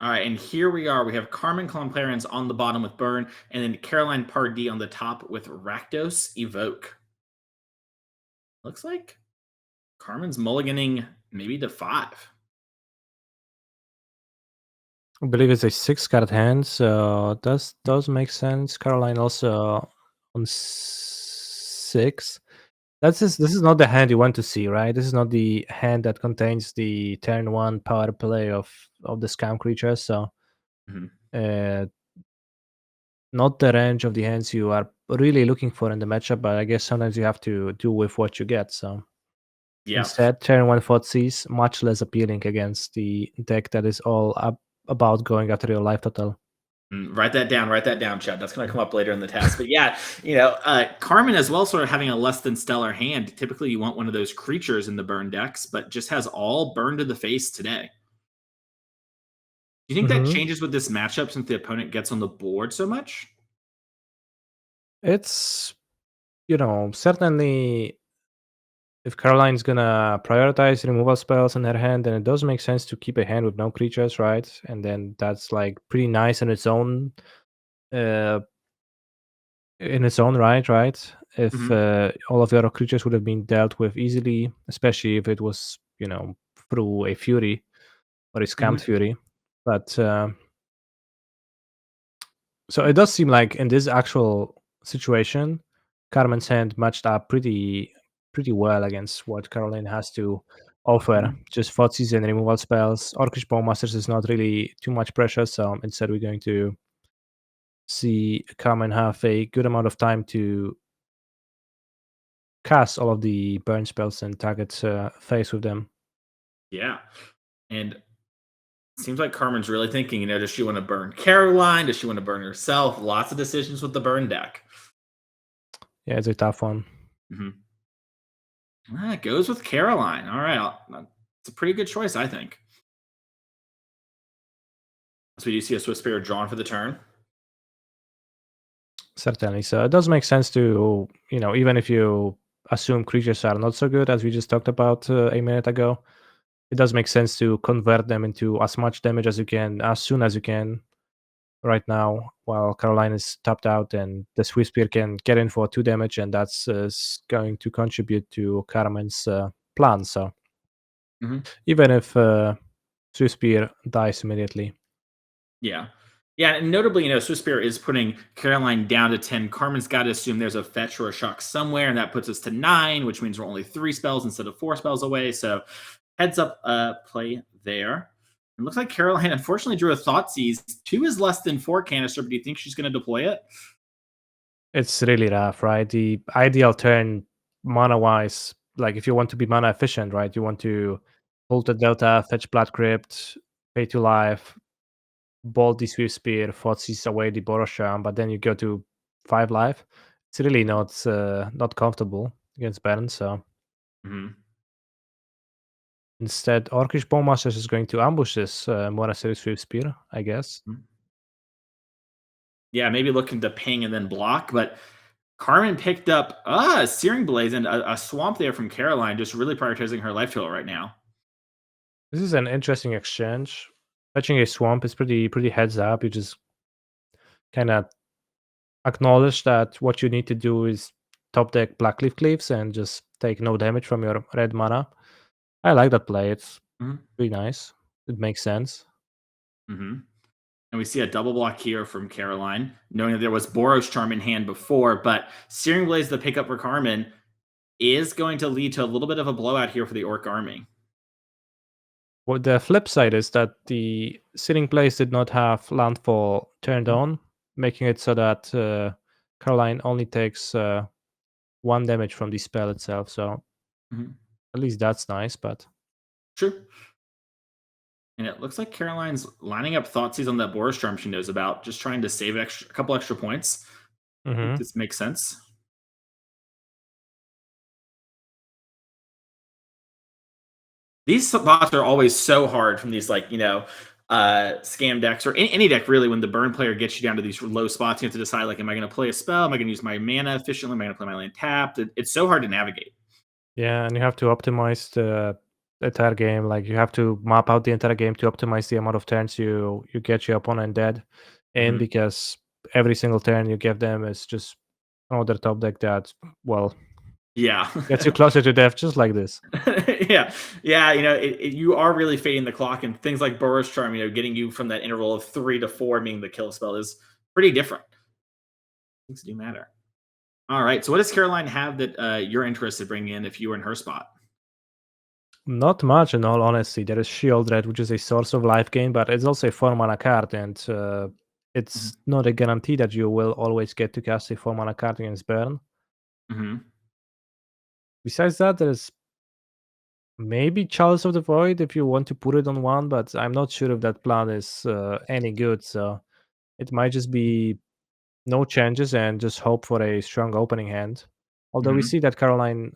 All right, and here we are. We have Carmen Clonparens on the bottom with Burn, and then Caroline Pardee on the top with Rakdos Evoke. Looks like Carmen's mulliganing maybe to 5. I believe it's a 6-card hand, so does make sense. Caroline also on 6. This is not the hand you want to see, right? This is not the hand that contains the turn 1 power play of the scam creature, so Mhm. uh, not the range of the hands you are really looking for in the matchup, but I guess sometimes you have to do with what you get, so Yeah. instead, turn 1 Thoughtseize much less appealing against the deck that is all about going after your life total. Write that down. Write that down, Chad. That's going to come up later in the test. But yeah, Carmen as well, sort of having a less than stellar hand. Typically, you want one of those creatures in the burn decks, but just has all burn to the face today. Do you think that Mhm. changes with this matchup since the opponent gets on the board so much? It's, certainly if Caroline's gonna prioritize removal spells in her hand, then it does make sense to keep a hand with no creatures, right? And then that's like pretty nice uh, in its own right? If Hmm. all of your creatures would have been dealt with easily, especially if it was, through a Fury or a Scammed Hmm. Fury. But so it does seem like in this actual situation, Carmen's hand matched up pretty well against what Caroline has to offer. Hmm. Just Thoughtseize and removal spells. Orcish Bowmasters is not really too much pressure, so instead we're going to see Carmen have a good amount of time to cast all of the burn spells and target face with them. Yeah. And it seems like Carmen's really thinking, does she want to burn Caroline? Does she want to burn herself? Lots of decisions with the burn deck. Yeah, it's a tough one. Hmm. It goes with Caroline. All right. It's a pretty good choice, I think. So we do see a Swiss Spear drawn for the turn. Certainly. So it does make sense to, even if you assume creatures are not so good, as we just talked about a minute ago, it does make sense to convert them into as much damage as you can, as soon as you can right now, while Caroline is tapped out and the Swiss Spear can get in for 2 damage, and that's going to contribute to Carmen's plan. So Hmm. even if Swiss Spear dies immediately. Yeah. Yeah, and notably, Swiss Spear is putting Caroline down to 10. Carmen's got to assume there's a fetch or a shock somewhere, and that puts us to 9, which means we're only 3 spells instead of 4 spells away. So heads up play there. It looks like Caroline unfortunately drew a Thoughtseize. 2 is less than 4 Canister, but do you think she's going to deploy it? It's really rough, right? The ideal turn mana-wise, like if you want to be mana efficient, right? You want to pull the Delta, fetch Blood Crypt, pay to life, bolt the Swift Spear, Thoughtseize away the Borosham, but then you go to 5 life. It's really not comfortable against Baron, so Hmm. instead Orcish Bowmasters is going to ambush this Monastery Swift Spear, I guess. Yeah, maybe looking to ping and then block, but Carmen picked up Searing Blaze and a swamp there from Caroline, just really prioritizing her life total right now. This is an interesting exchange. Fetching a swamp is pretty heads up. You just kinda acknowledge that what you need to do is top deck Blackleaf Cleaves and just take no damage from your red mana. I like that play. It's Mhm. pretty nice. It makes sense. Mhm. And we see a double block here from Caroline, knowing that there was Boros Charm in hand before, but Searing Blaze, the pickup for Carmen, is going to lead to a little bit of a blowout here for the Orc army. Well, the flip side is that the sitting place did not have landfall turned Mhm. on, making it so that Caroline only takes 1 damage from the spell itself. So Mhm. at least that's nice. But True. And it looks like Caroline's lining up Thoughtseize on that Boros Charm she knows about, just trying to save a couple extra points. I think mhm. this makes sense. These spots are always so hard from these, scam decks or any deck really. When the burn player gets you down to these low spots, you have to decide, like, am I going to play a spell? Am I going to use my mana efficiently? Am I going to play my land tapped? It's so hard to navigate. Yeah, and you have to optimize the entire game. Like you have to map out the entire game to optimize the amount of turns you get your opponent dead in, Mhm. because every single turn you give them is just another top deck that, well, Yeah. gets you closer to death, just like this. Yeah, yeah, you are really fading the clock, and things like Burrow's Charm, getting you from that interval of 3 to 4 being the kill spell is pretty different. Things do matter. Alright, so what does Caroline have that, you're interested in bringing in if you were in her spot? Not much, in all honesty. There is Shieldred, which is a source of life gain, but it's also a 4 mana card, and Mhm, it's not a guarantee that you will always get to cast a 4 mana card against burn. mhm, Besides that, there's maybe Chalice of the Void if you want to put it on one, but I'm not sure if that plan is any good. So it might just be no changes and just hope for a strong opening hand. Although we mhm, see that Caroline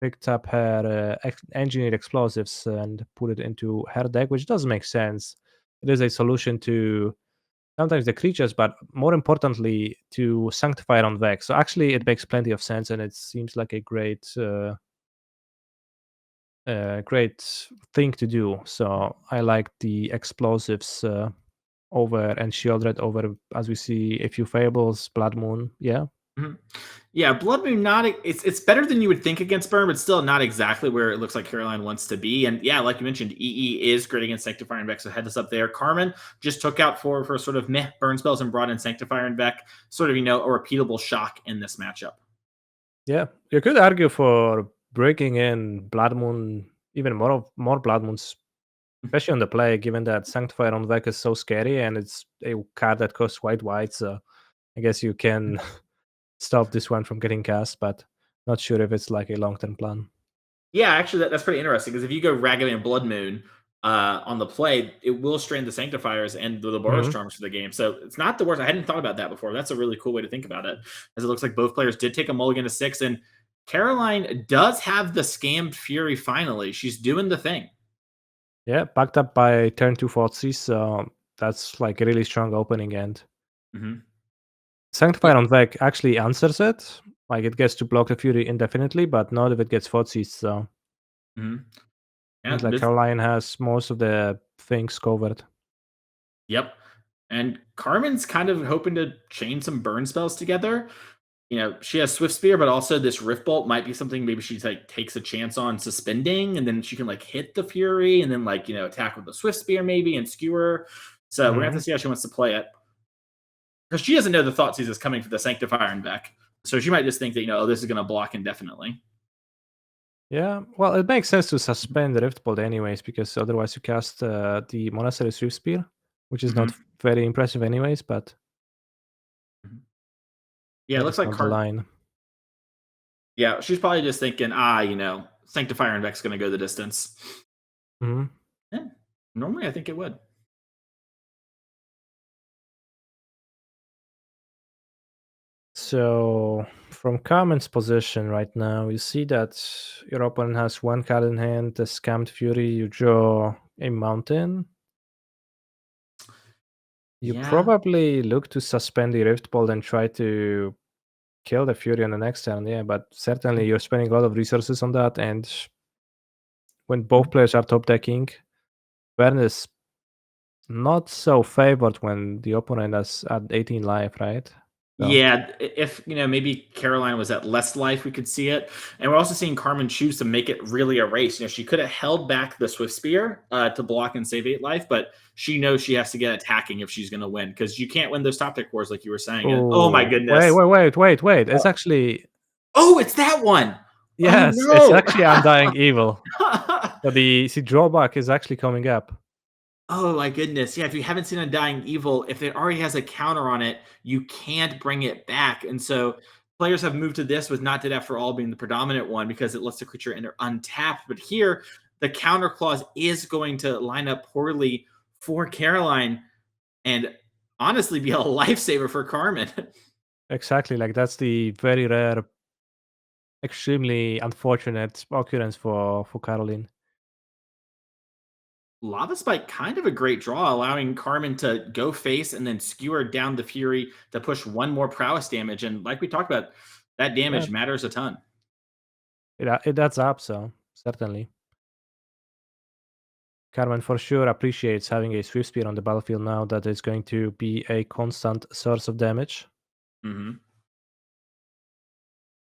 picked up her engineered explosives and put it into her deck, which does make sense. It is a solution to sometimes the creatures, but more importantly to sanctify on Vex. So actually, it makes plenty of sense, and it seems like a great thing to do. So I like the explosives over and Shieldred over, as we see a few fables, Blood Moon. Yeah. mhm. Yeah, Blood Moon not it's better than you would think against Burn, but still not exactly where it looks like Caroline wants to be. And yeah, like you mentioned, EE is great against Sanctifier and Vex, so head us up there. Carmen just took out four for sort of meh burn spells and brought in Sanctifier and Vex, sort of a repeatable shock in this matchup. Yeah. You could argue for breaking in Blood Moon, even more Blood Moons, especially on the play, given that Sanctifier on Vec is so scary and it's a card that costs white. So I guess you can stop this one from getting cast, but not sure if it's like a long-term plan. Yeah, actually, that's pretty interesting because if you go Ragavan Blood Moon on the play, it will strain the Sanctifiers and the Boros Mhm. Charms for the game. So it's not the worst. I hadn't thought about that before. That's a really cool way to think about it, as it looks like both players did take a mulligan to 6, and Caroline does have the Scammed Fury finally. She's doing the thing. Yeah, backed up by turn 2 Thoughtseize, so that's like a really strong opening end. Hmm. Sanctifier Yeah. on Vec actually answers it. Like it gets to block the Fury indefinitely, but not if it gets Thoughtseized, so Hmm. seems Yeah. like Caroline has most of the things covered. Yep. And Carmen's kind of hoping to chain some burn spells together. She has Swift Spear, but also this Rift Bolt might be something maybe she like takes a chance on suspending, and then she can like hit the Fury, and then like attack with the Swift Spear maybe and skewer. So we're gonna have to Mhm. see how she wants to play it because she doesn't know the Thoughtseize is coming for the Sanctifier and Beck, so she might just think that oh, this is gonna block indefinitely. Yeah, well, it makes sense to suspend the Rift Bolt anyways, because otherwise you cast the Monastery Swift Spear, which is not Hmm. very impressive anyways, but Yeah, it that looks is like not the line. Yeah, she's probably just thinking, Sanctifier and Beck's gonna go the distance. Mhm. Yeah, normally I think it would. So from Carmen's position right now, you see that your opponent has one card in hand, the Scammed Fury, you draw a mountain. You Yeah. probably look to suspend the Rift Bolt and try to kill the Fury on the next turn, yeah, but certainly you're spending a lot of resources on that, and when both players are top decking, Vern is not so favored when the opponent is at 18 life, right? So, Yeah, if maybe Caroline was at less life, we could see it, and we're also seeing Carmen choose to make it really a race. She could have held back the Swift Spear to block and save 8 life, but she knows she has to get attacking if she's going to win because you can't win those top deck wars like you were saying. And oh my oh, wait, goodness, wait, wait, wait, wait. It's actually, oh, it's that one. Oh yes, it's no. actually Undying Evil. So the drawback is actually coming up. Oh my goodness. Yeah, if you haven't seen Undying Evil, if it already has a counter on it, you can't bring it back. And so players have moved to this with Not Dead After All being the predominant one because it lets the creature enter untapped. But here, the counter clause is going to line up poorly for Caroline and honestly be a lifesaver for Carmen. Exactly, like that's the very rare, extremely unfortunate occurrence for Caroline. Lava Spike, kind of a great draw, allowing Carmen to go face and then skewer down the Fury to push one more prowess damage. And like we talked about, that Yeah, damage matters a ton. it adds up, so certainly. Carmen for sure appreciates having a Swift Spear on the battlefield now that is going to be a constant source of damage. Mm-hmm.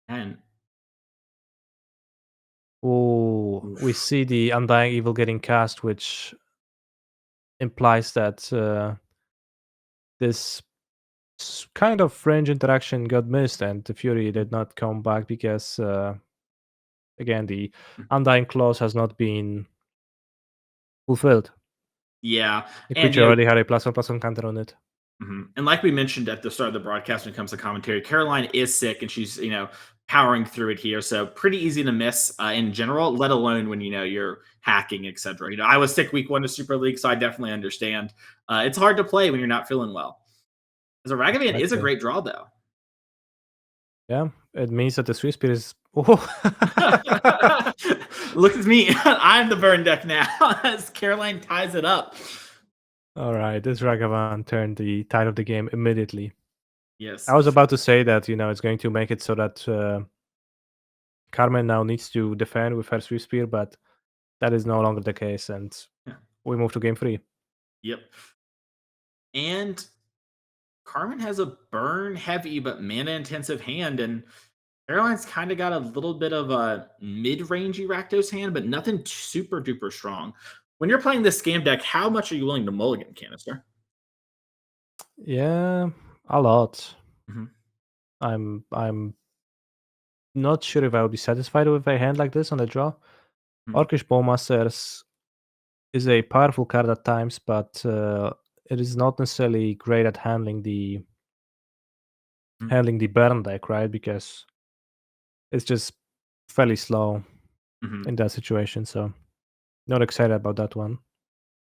And Oh, we oof. see the Undying Evil getting cast, which implies that this kind of range interaction got missed, and the Fury did not come back because, again, the Undying Clause has not been fulfilled. Yeah, The and creature already had a +1/+1 counter on it. and like we mentioned at the start of the broadcast, when it comes to commentary, Caroline is sick, and she's powering through it here. So pretty easy to miss in general, let alone when you're hacking, etc. I was sick week 1 to Super League, so I definitely understand. It's hard to play when you're not feeling well. As a Ragavan is a Exactly. great draw, though. Yeah, it means that the Swift Spear is. Oh. Look at me. I'm the burn deck now as Caroline ties it up. All right, this Ragavan turned the tide of the game immediately. Yes. I was about to say that it's going to make it so that Carmen now needs to defend with her Swift Spear, but that is no longer the case, and Yeah. we move to game 3. Yep. And Carmen has a burn heavy but mana intensive hand, and Caroline's kind of got a little bit of a mid-rangey Rakdos hand, but nothing super duper strong. When you're playing this scam deck, how much are you willing to mulligan, Kanister? Yeah, a lot. Hmm. I'm not sure if I would be satisfied with a hand like this on the draw. Orcish Bowmasters is a powerful card at times, but it is not necessarily great at handling the burn deck, right? Because it's just fairly slow Hmm. in that situation. So not excited about that one.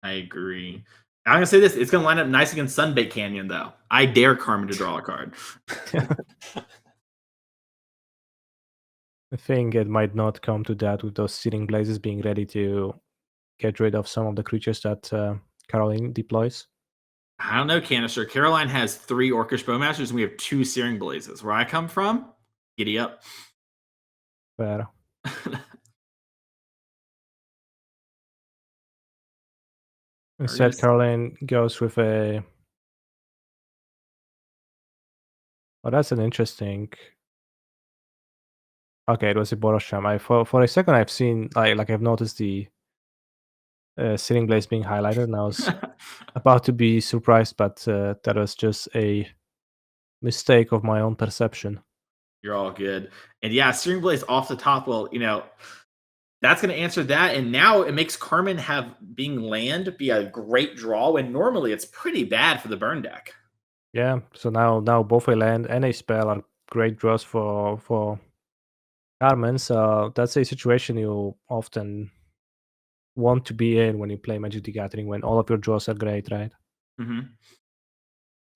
I agree. I'm gonna say this: it's gonna line up nice against Sunbait Canyon, though. I dare Carmen to draw a card. I think it might not come to that with those Searing Blazes being ready to get rid of some of the creatures that Caroline deploys. I don't know, Canister. Caroline has 3 Orcish Bowmasters, and we have 2 Searing Blazes. Where I come from, giddy up. Fair. Are you Instead, just Caroline goes with a. Oh, that's an interesting. Okay, it was a Borosham. For a second I've seen like I've noticed the Searing Blaze being highlighted, and I was about to be surprised, but that was just a mistake of my own perception. You're all good. And yeah, Searing Blaze off the top. Well, that's going to answer that. And now it makes Carmen have being land be a great draw when normally it's pretty bad for the burn deck. Yeah, so now both a land and a spell are great draws for Carmen. So that's a situation you often want to be in when you play Magic the Gathering, when all of your draws are great, right? Hmm.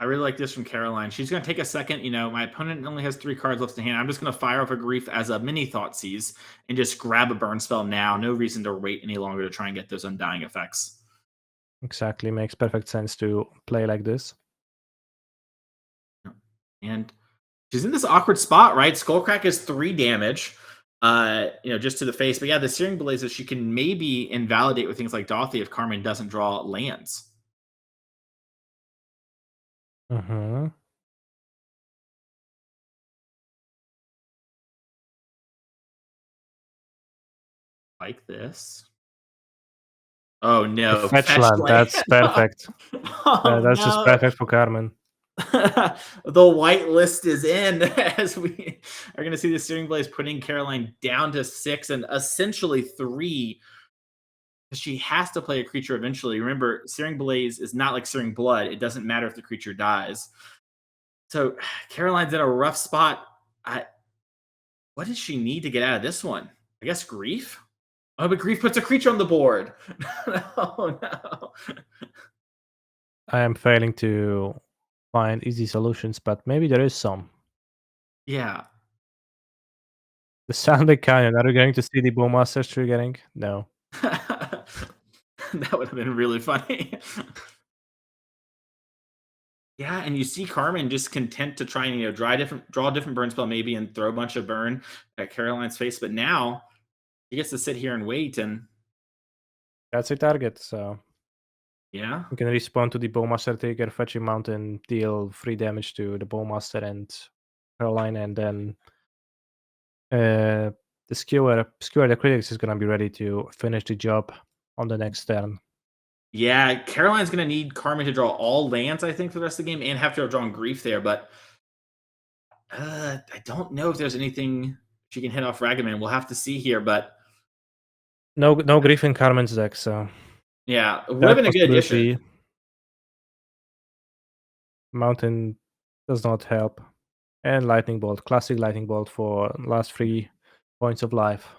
I really like this from Caroline. She's going to take a second. My opponent only has 3 cards left in hand. I'm just going to fire off a Grief as a mini Thoughtseize and just grab a burn spell now. No reason to wait any longer to try and get those undying effects. Exactly, makes perfect sense to play like this. And she's in this awkward spot, right? Skullcrack is 3 damage, just to the face. But yeah, the Searing Blazes she can maybe invalidate with things like Dothy if Carmen doesn't draw lands. Mm-hmm. Like this. Oh A no, fetch fetch land, land. that's perfect. Oh That's just no. perfect for Carmen. The white list is in as we are going to see the Searing Blaze putting Caroline down to 6 and essentially 3. She has to play a creature eventually. Remember, Searing Blaze is not like Searing Blood. It doesn't matter if the creature dies. So Caroline's in a rough spot. What does she need to get out of this one? I guess Grief? Oh, but Grief puts a creature on the board. Oh, no. I am failing to find easy solutions, but maybe there is some. Yeah. The Sounding Canyon, are we going to see the Bowmasters triggering? No. That would have been really funny. Yeah, and you see Carmen just content to try and draw a different burn spell maybe and throw a bunch of burn at Caroline's face. But now he gets to sit here and wait, and That's a target, so Yeah. you can respond to the Bowmaster trigger, fetch a mountain, deal 3 damage to the Bowmaster and Caroline, and then the skewer the critics is gonna be ready to finish the job on the next turn. Yeah, Caroline's gonna need Carmen to draw all lands, I think, for the rest of the game, and have to have drawn Grief there. But I don't know if there's anything she can hit off Ragaman. We'll have to see here. But No Grief in Carmen's deck, so yeah, it would have that been a good possibility. addition. Mountain does not help. And Lightning Bolt, classic Lightning Bolt for last 3 points of life.